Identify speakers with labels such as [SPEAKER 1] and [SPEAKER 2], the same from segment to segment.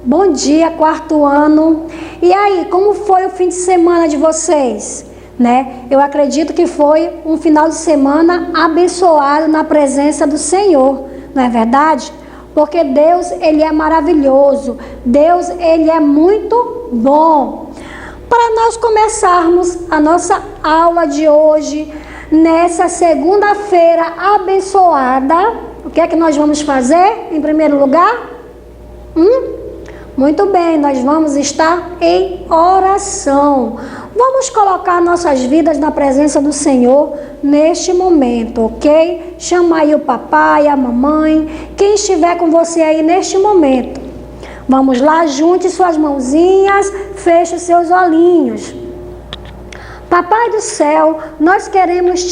[SPEAKER 1] Bom dia, quarto ano. E aí, como foi o fim de semana de vocês? Eu acredito que foi um final de semana abençoado na presença do Senhor, não é verdade? Porque Deus, Ele é maravilhoso. Deus, Ele é muito bom. Para nós começarmos a nossa aula de hoje, nessa segunda-feira abençoada, o que é que nós vamos fazer em primeiro lugar? Muito bem, nós vamos estar em oração. Vamos colocar nossas vidas na presença do Senhor neste momento, ok? Chama aí o papai, a mamãe, quem estiver com você aí neste momento. Vamos lá, junte suas mãozinhas, feche seus olhinhos. Papai do céu, nós queremos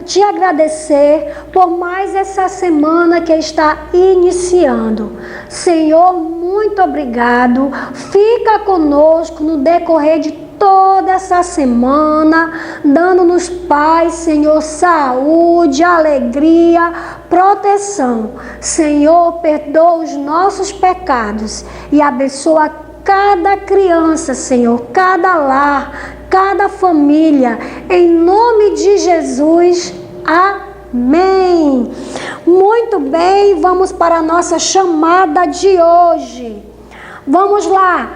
[SPEAKER 1] te agradecer por mais essa semana que está iniciando. Senhor, muito obrigado. Fica conosco no decorrer de toda essa semana, dando-nos paz, Senhor, saúde, alegria, proteção. Senhor, perdoa os nossos pecados e abençoa cada criança, Senhor, cada lar, cada família, em nome de Jesus, amém. Muito bem, vamos para a nossa chamada de hoje. Vamos lá,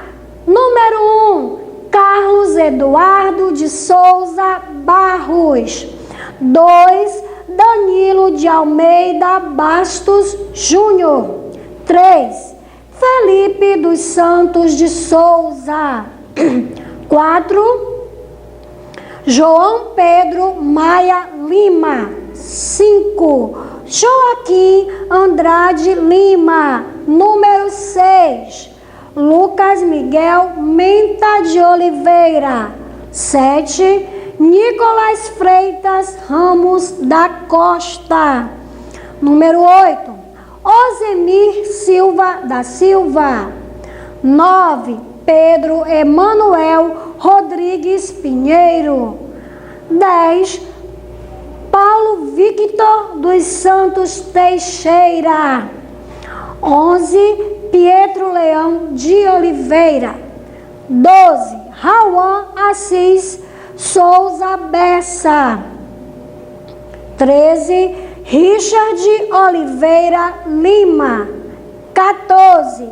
[SPEAKER 1] número 1, Carlos Eduardo de Souza Barros. 2, Danilo de Almeida Bastos Júnior. 3, Felipe dos Santos de Souza. 4, João Pedro Maia Lima. 5, Joaquim Andrade Lima. Número 6, Lucas Miguel Menta de Oliveira. 7, Nicolas Freitas Ramos da Costa. Número 8, Osemir Silva da Silva. 9, Pedro Emanuel Rodrigues Pinheiro. 10, Paulo Victor dos Santos Teixeira. 11, Pietro Leão de Oliveira. 12, Rauan Assis Souza Bessa. 13, Richard Oliveira Lima. 14,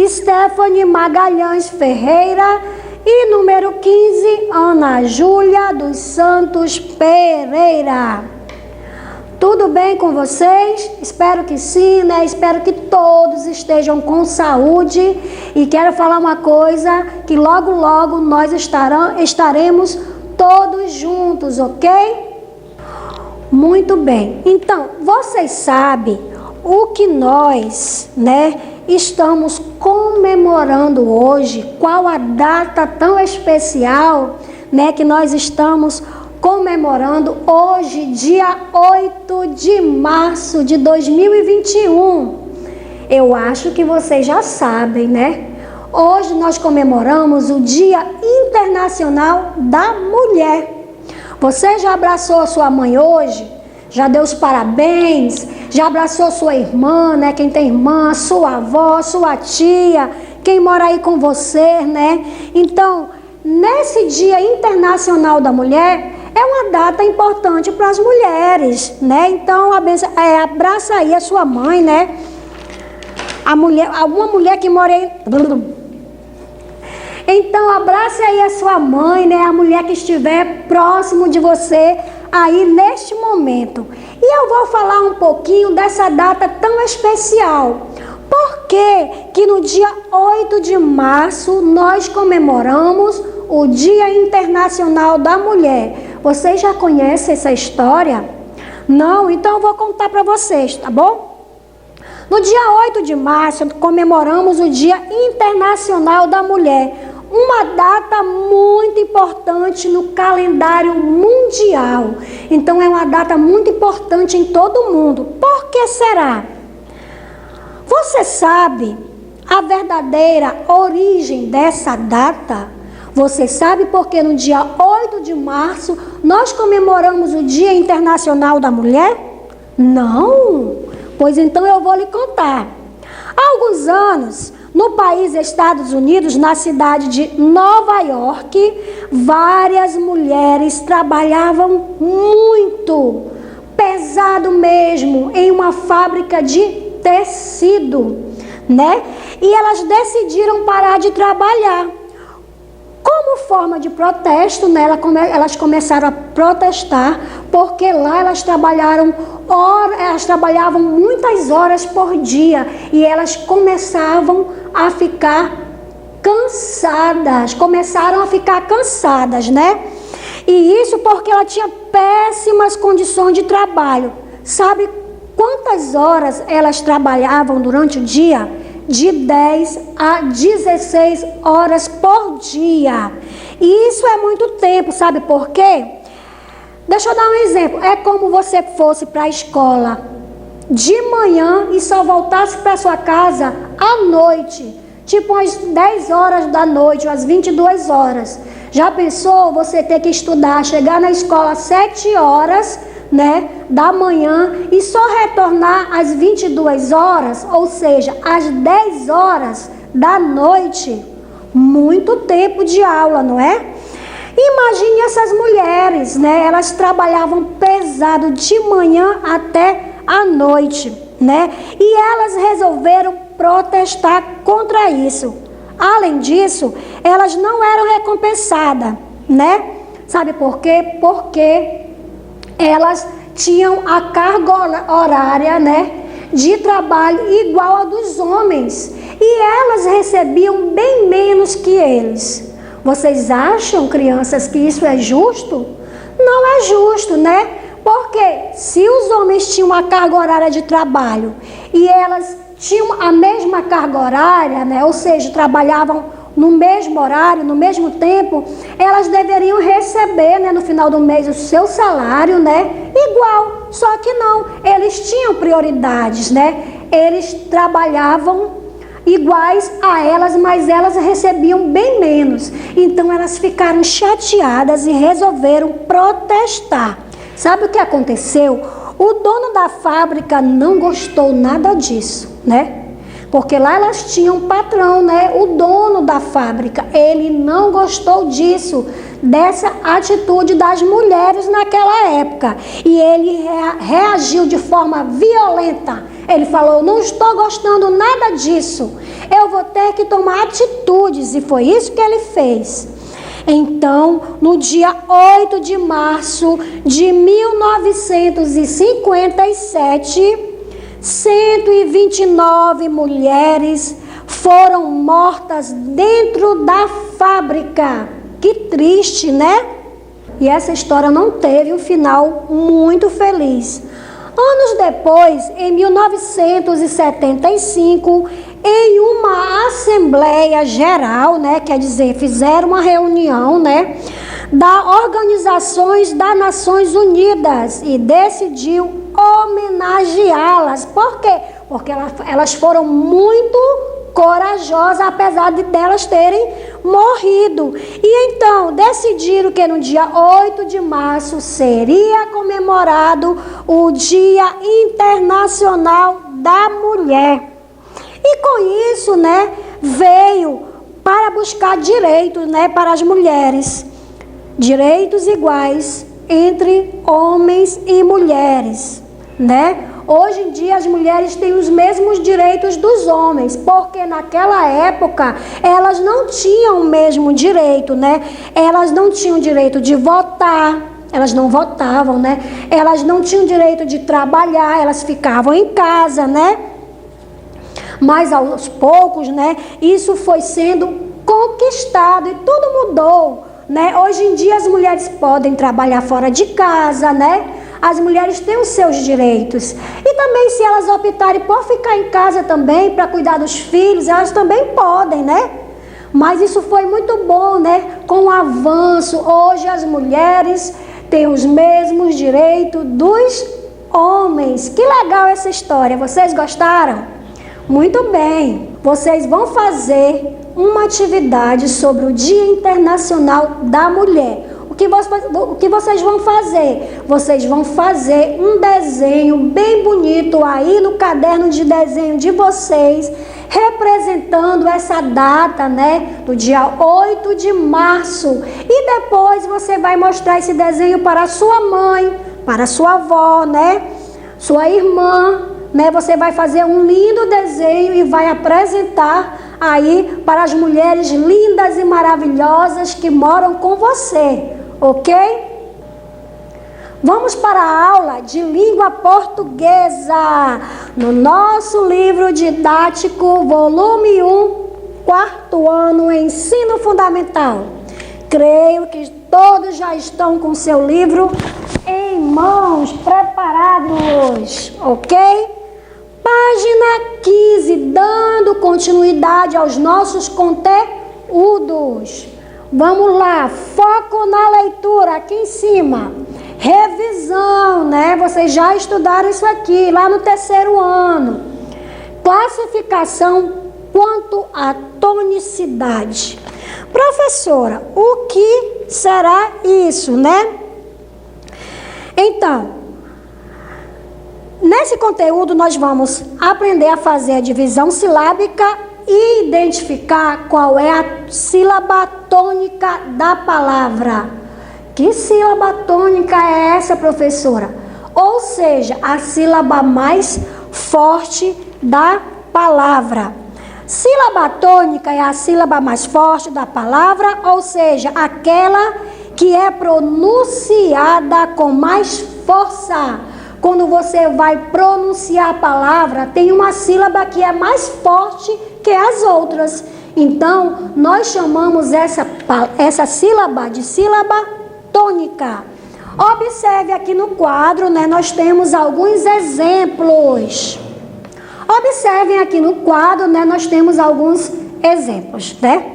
[SPEAKER 1] Stephanie Magalhães Ferreira. E número 15, Ana Júlia dos Santos Pereira. Tudo bem com vocês? Espero que sim, né? Espero que todos estejam com saúde. E quero falar uma coisa, que logo, logo nós estaremos todos juntos, ok? Muito bem. Então, vocês sabem o que nós, estamos comemorando hoje? Qual a data tão especial, que nós estamos comemorando hoje, dia 8 de março de 2021. Eu acho que vocês já sabem, Hoje nós comemoramos o Dia Internacional da Mulher. Você já abraçou a sua mãe hoje? Já deu os parabéns? Já abraçou sua irmã, Quem tem irmã, sua avó, sua tia, quem mora aí com você, Então, nesse Dia Internacional da Mulher, é uma data importante para as mulheres, Então, abraça aí a sua mãe, Alguma mulher que mora aí. Então, abrace aí a sua mãe, A mulher que estiver próximo de você aí neste momento. E eu vou falar um pouquinho dessa data tão especial. Por que no dia 8 de março nós comemoramos o Dia Internacional da Mulher? Vocês já conhecem essa história? Não? Então eu vou contar para vocês, tá bom? No dia 8 de março comemoramos o Dia Internacional da Mulher. Uma data muito importante no calendário mundial. Então é uma data muito importante em todo o mundo. Por que será? Você sabe a verdadeira origem dessa data? Você sabe por que no dia 8 de março nós comemoramos o Dia Internacional da Mulher? Não? Pois então eu vou lhe contar. Há alguns anos, no país Estados Unidos, na cidade de Nova York, várias mulheres trabalhavam muito, pesado mesmo, em uma fábrica de tecido, né? E elas decidiram parar de trabalhar. Como forma de protesto, né, elas começaram a protestar, porque lá elas trabalhavam muitas horas por dia e elas começaram a ficar cansadas, né? E isso porque ela tinha péssimas condições de trabalho. Sabe quantas horas elas trabalhavam durante o dia? De 10 a 16 horas por dia. E isso é muito tempo, sabe por quê? Deixa eu dar um exemplo. É como você fosse para a escola de manhã e só voltasse para sua casa à noite. Tipo às 10 horas da noite, às 22 horas. Já pensou você ter que estudar, chegar na escola às 7 horas, né, da manhã e só retornar às 22 horas, ou seja, às 10 horas da noite? Muito tempo de aula, não é? Imagine essas mulheres, né? Elas trabalhavam pesado de manhã até à noite, né? E elas resolveram protestar contra isso. Além disso, elas não eram recompensadas, né? Sabe por quê? Porque elas tinham a carga horária, né, de trabalho igual a dos homens. E elas recebiam bem menos que eles. Vocês acham, crianças, que isso é justo? Não é justo, né? Porque se os homens tinham a carga horária de trabalho e elas tinham a mesma carga horária, né, ou seja, trabalhavam no mesmo horário, no mesmo tempo, elas deveriam receber, né, no final do mês o seu salário, né, igual. Só que não, eles tinham prioridades, né? Eles trabalhavam iguais a elas, mas elas recebiam bem menos. Então elas ficaram chateadas e resolveram protestar. Sabe o que aconteceu? O dono da fábrica não gostou nada disso, né? Porque lá elas tinham um patrão, né? O dono da fábrica, ele não gostou disso, dessa atitude das mulheres naquela época. E ele reagiu de forma violenta. Ele falou: não estou gostando nada disso, eu vou ter que tomar atitudes. E foi isso que ele fez. Então, no dia 8 de março de 1957, 129 mulheres foram mortas dentro da fábrica. Que triste, né? E essa história não teve um final muito feliz. Anos depois, em 1975, em uma assembleia geral, né, quer dizer, fizeram uma reunião, né, da Organizações das Nações Unidas e decidiu homenageá-las. Por quê? Porque elas foram muito corajosas, apesar de delas terem morrido. E então decidiram que no dia 8 de março seria comemorado o Dia Internacional da Mulher. E com isso, né, veio para buscar direitos, né, para as mulheres. Direitos iguais entre homens e mulheres, né? Hoje em dia as mulheres têm os mesmos direitos dos homens, porque naquela época elas não tinham o mesmo direito, né? Elas não tinham direito de votar, elas não votavam, né? Elas não tinham direito de trabalhar, elas ficavam em casa, né? Mas aos poucos, né, isso foi sendo conquistado e tudo mudou, né? Hoje em dia as mulheres podem trabalhar fora de casa, né? As mulheres têm os seus direitos. E também, se elas optarem por ficar em casa também, para cuidar dos filhos, elas também podem, né? Mas isso foi muito bom, né? Com o avanço, hoje as mulheres têm os mesmos direitos dos homens. Que legal essa história, vocês gostaram? Muito bem, vocês vão fazer uma atividade sobre o Dia Internacional da Mulher. O o que vocês vão fazer? Vocês vão fazer um desenho bem bonito aí no caderno de desenho de vocês, representando essa data, né, do dia 8 de março. E depois você vai mostrar esse desenho para a sua mãe, para a sua avó, né, sua irmã, né? Você vai fazer um lindo desenho e vai apresentar aí para as mulheres lindas e maravilhosas que moram com você, ok? Vamos para a aula de língua portuguesa, no nosso livro didático, volume 1, quarto ano, ensino fundamental. Creio que todos já estão com seu livro em mãos, preparados, ok? Página 15, dando continuidade aos nossos conteúdos. Vamos lá, foco na leitura, aqui em cima. Revisão, né? Vocês já estudaram isso aqui, lá no terceiro ano. Classificação quanto à tonicidade. Professora, o que será isso, né? Então, nesse conteúdo nós vamos aprender a fazer a divisão silábica e identificar qual é a sílaba tônica da palavra. Que sílaba tônica é essa, professora? Ou seja, a sílaba mais forte da palavra. Sílaba tônica é a sílaba mais forte da palavra, ou seja, aquela que é pronunciada com mais força. Quando você vai pronunciar a palavra, tem uma sílaba que é mais forte que as outras. Então, nós chamamos essa sílaba de sílaba tônica. Observe aqui no quadro, né? Nós temos alguns exemplos. Observem aqui no quadro, né? Nós temos alguns exemplos, né?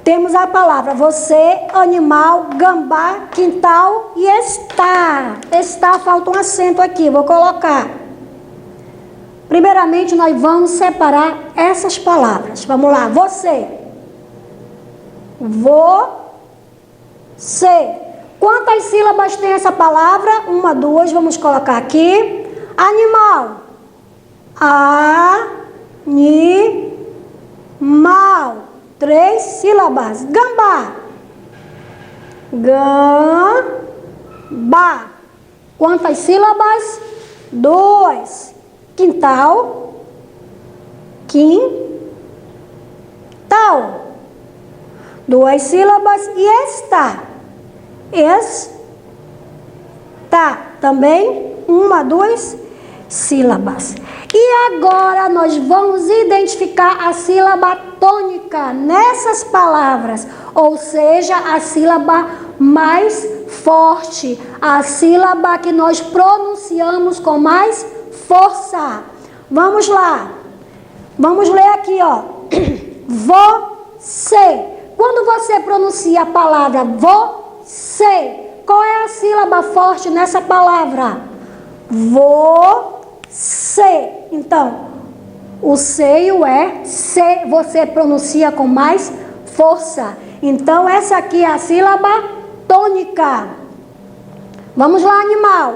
[SPEAKER 1] Temos a palavra você, animal, gambá, quintal e estar. Estar, falta um acento aqui, vou colocar. Primeiramente, nós vamos separar essas palavras. Vamos lá, você. Você. Quantas sílabas tem essa palavra? Uma, duas, vamos colocar aqui. Animal. Animal. 3 sílabas. Gambá. Gambá. Quantas sílabas? 2. Quintal. Quintal. 2 sílabas. E está. Está. Também 1, 2 sílabas. E agora nós vamos identificar a sílaba tônica nessas palavras, ou seja, a sílaba mais forte, a sílaba que nós pronunciamos com mais força. Vamos lá. Vamos ler aqui, ó. Você. Quando você pronuncia a palavra você, qual é a sílaba forte nessa palavra? Você. Então, o C e o E, C, você pronuncia com mais força. Então, essa aqui é a sílaba tônica. Vamos lá, animal.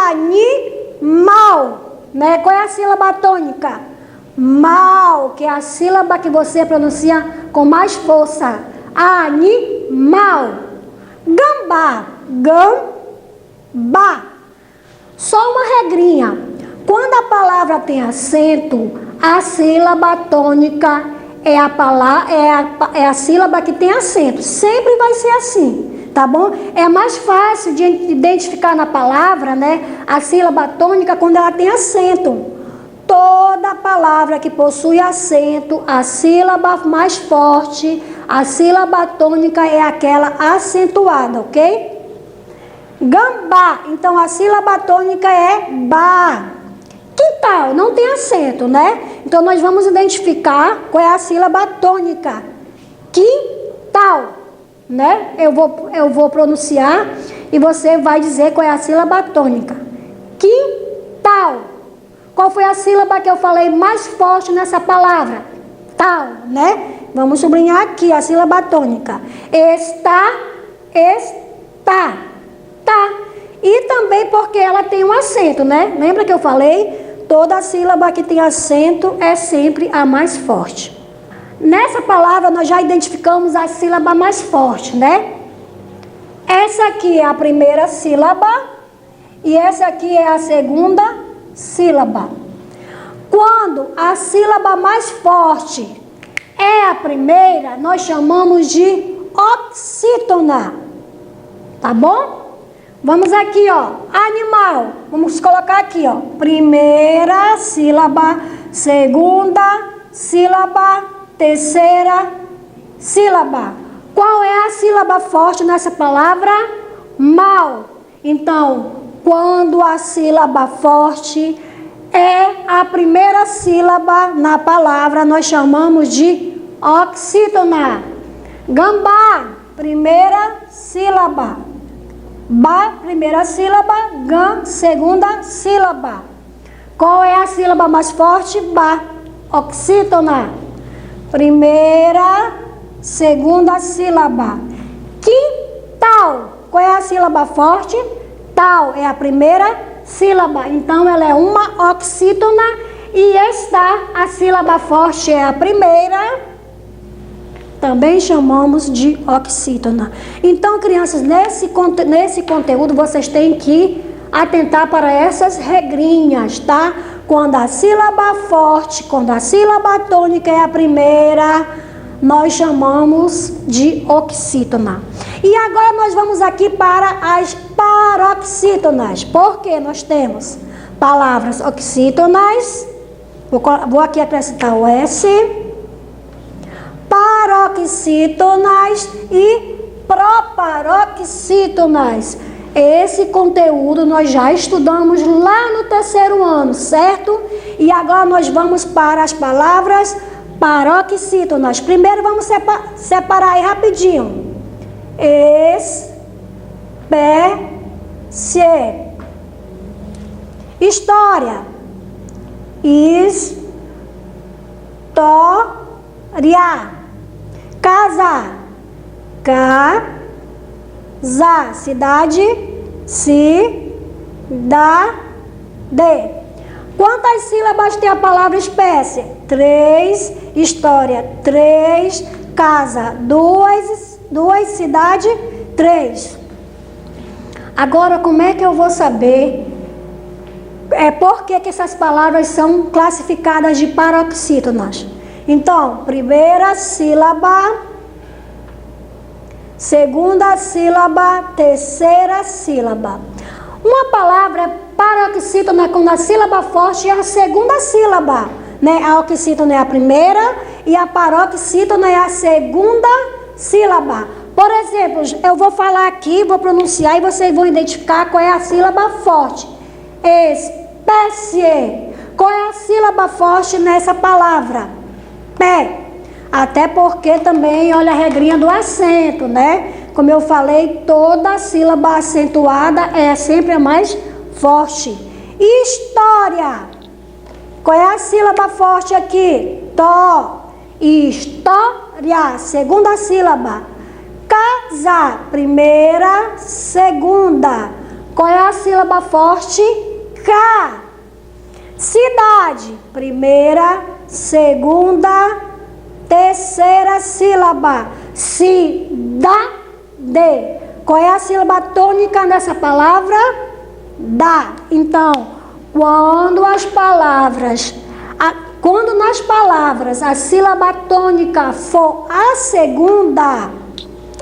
[SPEAKER 1] Animal. Né? Qual é a sílaba tônica? Mal, que é a sílaba que você pronuncia com mais força. Animal. Gambá. Gambá. Só uma regrinha. Quando a palavra tem acento, a sílaba tônica é a sílaba que tem acento. Sempre vai ser assim, tá bom? É mais fácil de identificar na palavra, né, a sílaba tônica quando ela tem acento. Toda palavra que possui acento, a sílaba mais forte, a sílaba tônica é aquela acentuada, ok? Gambá, então a sílaba tônica é ba. Quintal, não tem acento, né? Então nós vamos identificar qual é a sílaba tônica. Quintal, né? Eu vou pronunciar e você vai dizer qual é a sílaba tônica. Quintal. Qual foi a sílaba que eu falei mais forte nessa palavra? Tal, né? Vamos sublinhar aqui a sílaba tônica. está. Tá. E também porque ela tem um acento, né? Lembra que eu falei? Toda sílaba que tem acento é sempre a mais forte. Nessa palavra nós já identificamos a sílaba mais forte, né? Essa aqui é a primeira sílaba e essa aqui é a segunda sílaba. Quando a sílaba mais forte é a primeira, nós chamamos de oxítona. Tá bom? Vamos aqui, ó. Animal. Vamos colocar aqui, ó. Primeira sílaba, segunda sílaba, terceira sílaba. Qual é a sílaba forte nessa palavra? Mal. Então, quando a sílaba forte é a primeira sílaba na palavra, nós chamamos de oxítona. Gambá, primeira sílaba. Ba, primeira sílaba. Gam, segunda sílaba. Qual é a sílaba mais forte? Ba, oxítona. Primeira, segunda sílaba. Quintal. Qual é a sílaba forte? Tal é a primeira sílaba. Então, ela é uma oxítona e está, a sílaba forte é a primeira. Também chamamos de oxítona. Então, crianças, nesse conteúdo vocês têm que atentar para essas regrinhas, tá? Quando a sílaba forte, quando a sílaba tônica é a primeira, nós chamamos de oxítona. E agora nós vamos aqui para as paroxítonas, porque nós temos palavras oxítonas, vou aqui acrescentar o S, paroxítonas e proparoxítonas. Esse conteúdo nós já estudamos lá no terceiro ano, certo? E agora nós vamos para as palavras paroxítonas. Primeiro vamos separar aí rapidinho. Espécie. História. História. Casa. Casa. Cidade. Cidade. Quantas sílabas tem a palavra espécie? 3. História, 3. Casa, 2. Cidade, 3. Agora, como é que eu vou saber por que essas palavras são classificadas de paroxítonas? Então, primeira sílaba, segunda sílaba, terceira sílaba. Uma palavra é paroxítona quando a sílaba forte é a segunda sílaba, né? A oxítona é a primeira e a paroxítona é a segunda sílaba. Por exemplo, eu vou falar aqui, vou pronunciar e vocês vão identificar qual é a sílaba forte. Espécie. Qual é a sílaba forte nessa palavra? Pé. Até porque também, olha a regrinha do acento, né? Como eu falei, toda sílaba acentuada é sempre a mais forte. História. Qual é a sílaba forte aqui? Tó. História. Segunda sílaba. Casa. Primeira, segunda. Qual é a sílaba forte? Cá. Cidade. Primeira, segunda, terceira sílaba. Cidade. Qual é a sílaba tônica nessa palavra? Da. Então, quando nas palavras a sílaba tônica for a segunda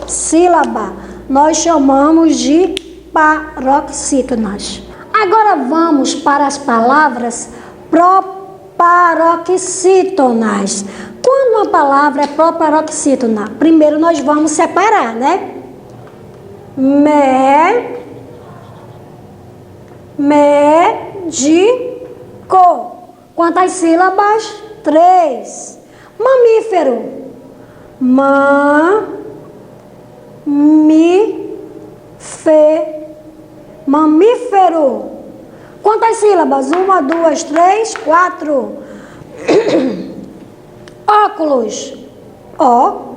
[SPEAKER 1] sílaba, nós chamamos de paroxítonas. Agora vamos para as palavras proparoxítonas. Quando uma palavra é proparoxítona, primeiro nós vamos separar, né? Médico. Quantas sílabas? 3. Mamífero. Mamífero. Quantas sílabas? 1, 2, 3, 4. Óculos. Óculos.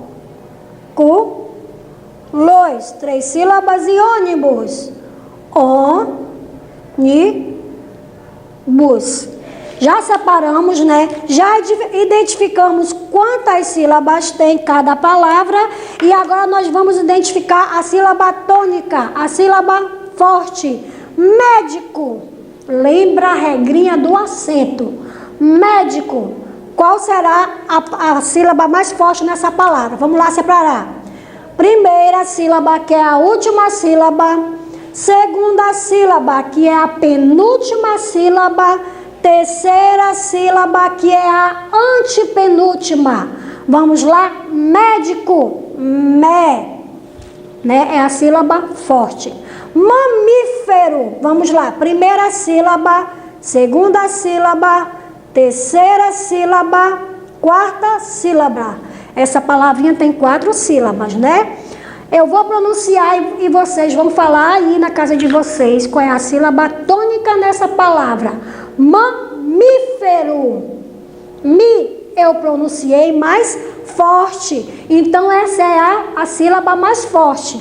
[SPEAKER 1] 2, 3 sílabas e ônibus. Ônibus. Já separamos, né? Já identificamos quantas sílabas tem cada palavra e agora nós vamos identificar a sílaba tônica, a sílaba forte. Médico. Lembra a regrinha do acento. Médico. Qual será a sílaba mais forte nessa palavra? Vamos lá separar. Primeira sílaba, que é a última sílaba. Segunda sílaba, que é a penúltima sílaba. Terceira sílaba, que é a antepenúltima. Vamos lá? Médico. Né? É a sílaba forte. Mamífero. Vamos lá. Primeira sílaba, segunda sílaba, terceira sílaba, quarta sílaba. Essa palavrinha tem 4 sílabas, né? Eu vou pronunciar e vocês vão falar aí na casa de vocês qual é a sílaba tônica nessa palavra. Mamífero. Eu pronunciei mais forte. Então essa é a sílaba mais forte.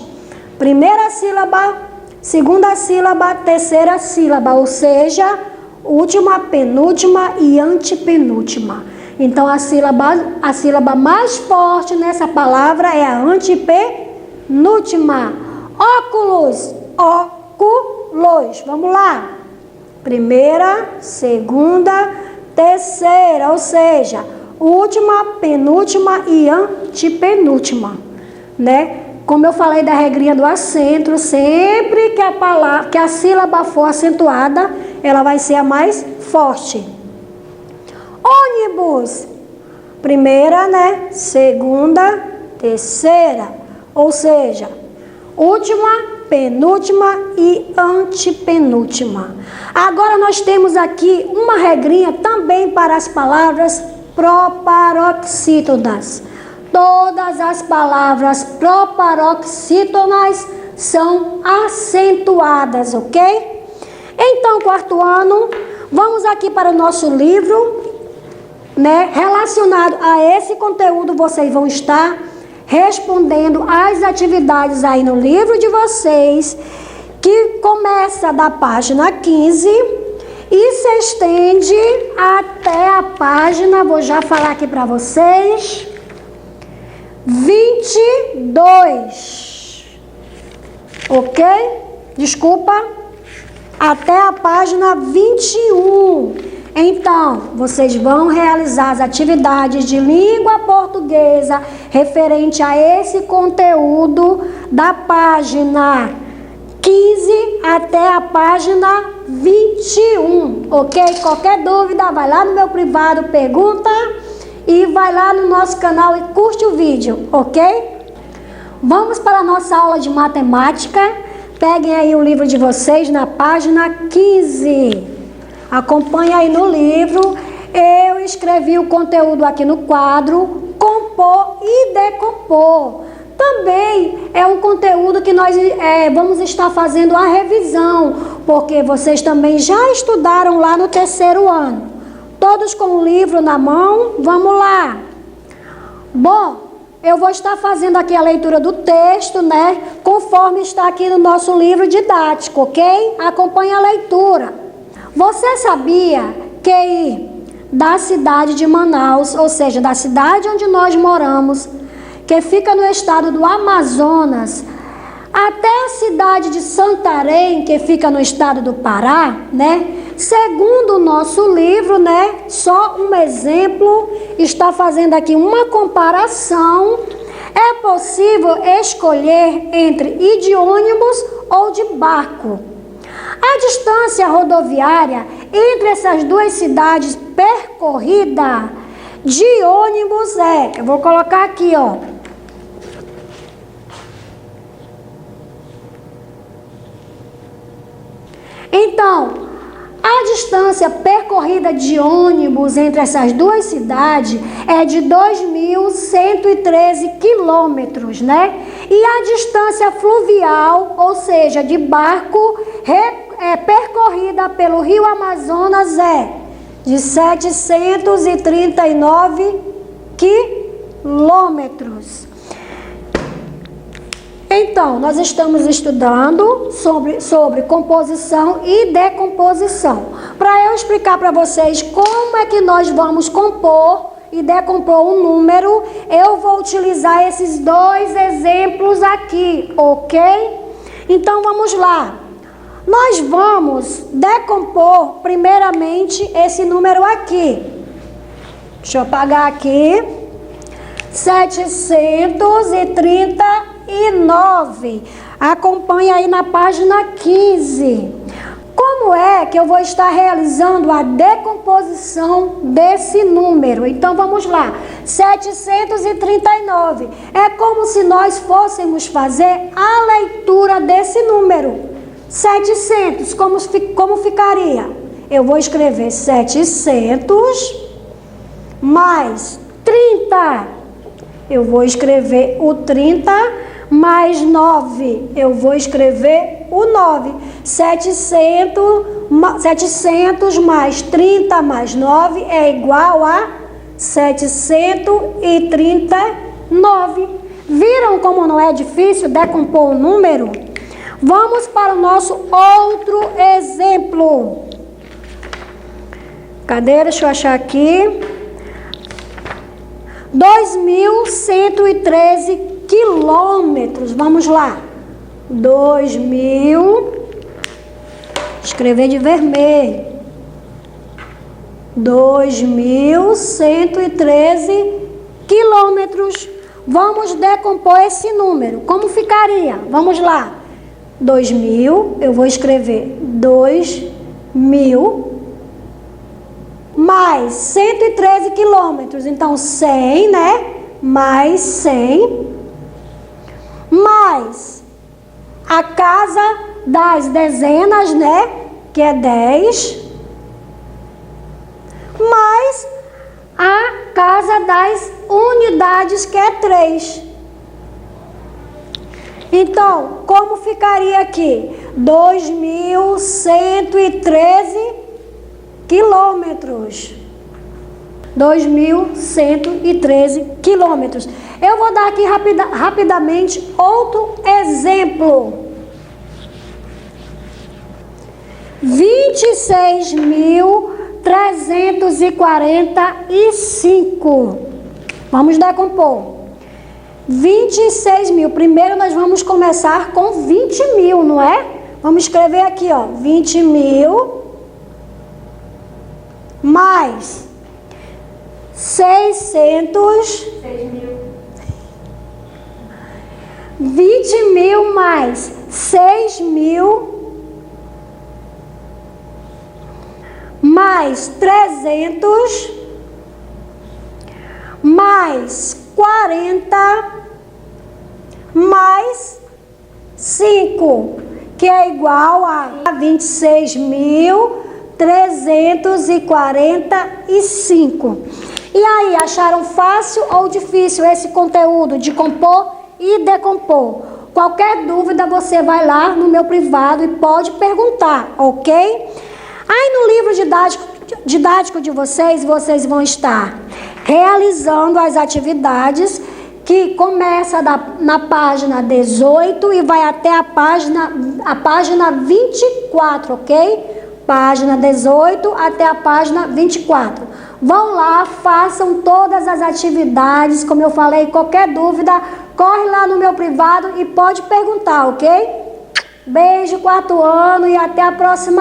[SPEAKER 1] Primeira sílaba, segunda sílaba, terceira sílaba, ou seja, última, penúltima e antepenúltima. Então a sílaba mais forte nessa palavra é a antepenúltima. Óculos. Óculos. Vamos lá. Primeira, segunda, terceira, ou seja, última, penúltima e antepenúltima, né? Como eu falei da regrinha do acento, sempre que a sílaba for acentuada, ela vai ser a mais forte. Ônibus. Primeira, né? Segunda, terceira, ou seja, última, penúltima e antepenúltima. Agora nós temos aqui uma regrinha também para as palavras proparoxítonas. Todas as palavras proparoxítonas são acentuadas, ok? Então, quarto ano, vamos aqui para o nosso livro, né? Relacionado a esse conteúdo, vocês vão estar respondendo às atividades aí no livro de vocês, que começa da página 15 e se estende até a página, vou já falar aqui para vocês, 22. Ok? Desculpa. Até a página 21. Então, vocês vão realizar as atividades de língua portuguesa referente a esse conteúdo da página 15 até a página 21, ok? Qualquer dúvida, vai lá no meu privado, pergunta e vai lá no nosso canal e curte o vídeo, ok? Vamos para a nossa aula de matemática. Peguem aí o livro de vocês na página 15. Acompanhe aí no livro. Eu escrevi o conteúdo aqui no quadro compor e decompor. Também é um conteúdo que nós vamos estar fazendo a revisão, porque vocês também já estudaram lá no terceiro ano. Todos com o livro na mão, vamos lá. Bom, eu vou estar fazendo aqui a leitura do texto, né? Conforme está aqui no nosso livro didático, ok? Acompanhe a leitura. Você sabia que da cidade de Manaus, ou seja, da cidade onde nós moramos, que fica no estado do Amazonas, até a cidade de Santarém, que fica no estado do Pará, né? Segundo o nosso livro, né? Só um exemplo, está fazendo aqui uma comparação. É possível escolher entre ir de ônibus ou de barco. A distância rodoviária entre essas duas cidades percorrida de ônibus eu vou colocar aqui, ó. Então, a distância percorrida de ônibus entre essas duas cidades é de 2.113 quilômetros, né? E a distância fluvial, ou seja, de barco, percorrida pelo Rio Amazonas é de 739 quilômetros. Então, Então, nós estamos estudando sobre composição e decomposição. Para eu explicar para vocês como é que nós vamos compor e decompor um número, eu vou utilizar esses dois exemplos aqui, ok? Então, vamos lá. Nós vamos decompor primeiramente esse número aqui. Deixa eu apagar aqui. 739. Acompanhe aí na página 15. Como é que eu vou estar realizando a decomposição desse número? Então vamos lá. 739. É como se nós fôssemos fazer a leitura desse número. 700, como ficaria? Eu vou escrever 700 mais 30. Eu vou escrever o 30 mais 9. Eu vou escrever o 9. 700 mais 30 mais 9 é igual a 739. Viram como não é difícil decompor o número? Vamos para o nosso outro exemplo. Cadê? Deixa eu achar aqui. 2.113 quilômetros. Vamos lá. 2.000. Escrever de vermelho. 2.113 quilômetros. Vamos decompor esse número. Como ficaria? Vamos lá. 2.000. Eu vou escrever 2.000. Mais 113 quilômetros, então 100, né? Mais 100, mais a casa das dezenas, né? Que é 10, mais a casa das unidades, que é 3. Então, como ficaria aqui? 2.113 quilômetros. 2.113 quilômetros. Eu vou dar aqui rapidamente outro exemplo. 26.345. Vamos decompor. 26.000. Primeiro nós vamos começar com 20.000, não é? Vamos escrever aqui, ó. 20.000 mais 600. 20.000 mais 6.000 mais 300 mais 40 mais 5, que é igual a 26.345. E aí, acharam fácil ou difícil esse conteúdo de compor e decompor? Qualquer dúvida você vai lá no meu privado e pode perguntar, ok? Aí no livro didático de vocês vão estar realizando as atividades que começa na página 18 e vai até a página 24, ok? Página 18 até a página 24. Vão lá, façam todas as atividades, como eu falei, qualquer dúvida, corre lá no meu privado e pode perguntar, ok? Beijo, quarto ano, e até a próxima